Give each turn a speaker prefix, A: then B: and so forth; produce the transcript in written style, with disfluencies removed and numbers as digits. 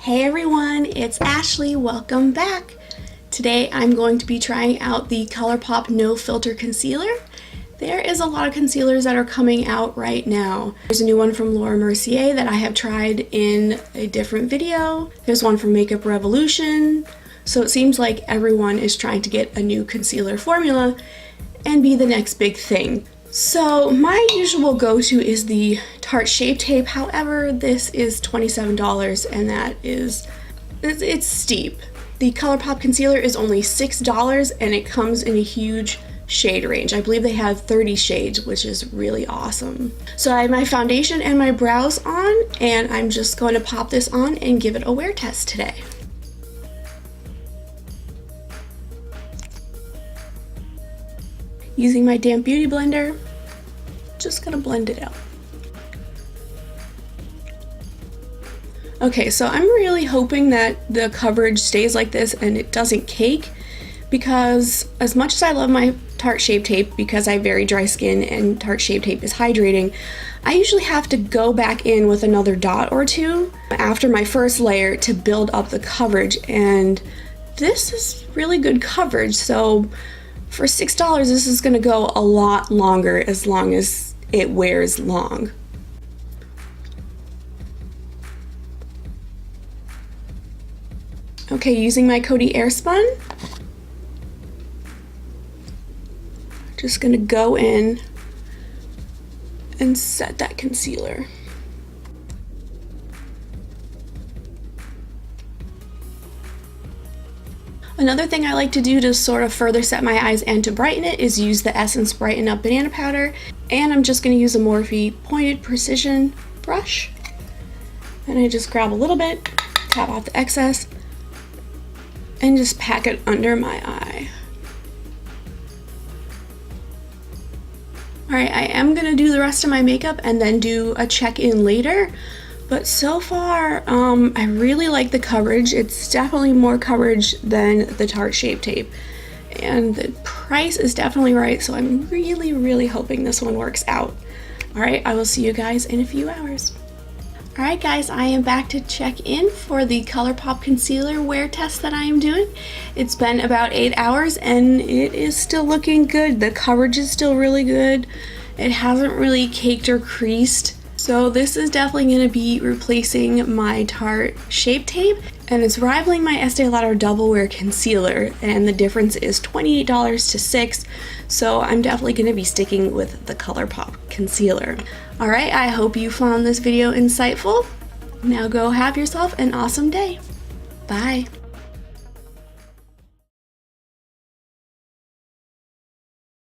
A: Hey everyone, it's Ashley. Welcome back. Today I'm going to be trying out the Colourpop No Filter Concealer. There is a lot of concealers that are coming out right now. There's a new one from Laura Mercier that I have tried in a different video. There's one from Makeup Revolution. So it seems like everyone is trying to get a new concealer formula and be the next big thing. So my usual go-to is the Tarte Shape Tape. However, this is $27 and that is, it's steep. The Colourpop concealer is only $6 and it comes in a huge shade range. I believe they have 30 shades, which is really awesome. So I have my foundation and my brows on, and I'm just going to pop this on and give it a wear test today. Using my damp beauty blender, just gonna blend it out. Okay, so I'm really hoping that the coverage stays like this and it doesn't cake, because as much as I love my Tarte Shape Tape because I have very dry skin and Tarte Shape Tape is hydrating, I usually have to go back in with another dot or two after my first layer to build up the coverage, and this is really good coverage. So for $6, this is gonna go a lot longer as long as it wears long. Okay, using my Coty Airspun, just gonna go in and set that concealer. Another thing I like to do to sort of further set my eyes and to brighten it is use the Essence Brighten Up Banana Powder, and I'm just going to use a Morphe Pointed Precision brush, and I just grab a little bit, tap off the excess, and just pack it under my eye. Alright, I am going to do the rest of my makeup and then do a check-in later. But so far, I really like the coverage. It's definitely more coverage than the Tarte Shape Tape. And the price is definitely right, so I'm really hoping this one works out. Alright, I will see you guys in a few hours. Alright guys, I am back to check in for the Colourpop concealer wear test that I am doing. It's been about 8 hours and it is still looking good. The coverage is still really good. It hasn't really caked or creased. So this is definitely going to be replacing my Tarte Shape Tape, and it's rivaling my Estee Lauder Double Wear Concealer, and the difference is $28 to $6, so I'm definitely going to be sticking with the Colourpop concealer. Alright, I hope you found this video insightful. Now go have yourself an awesome day. Bye!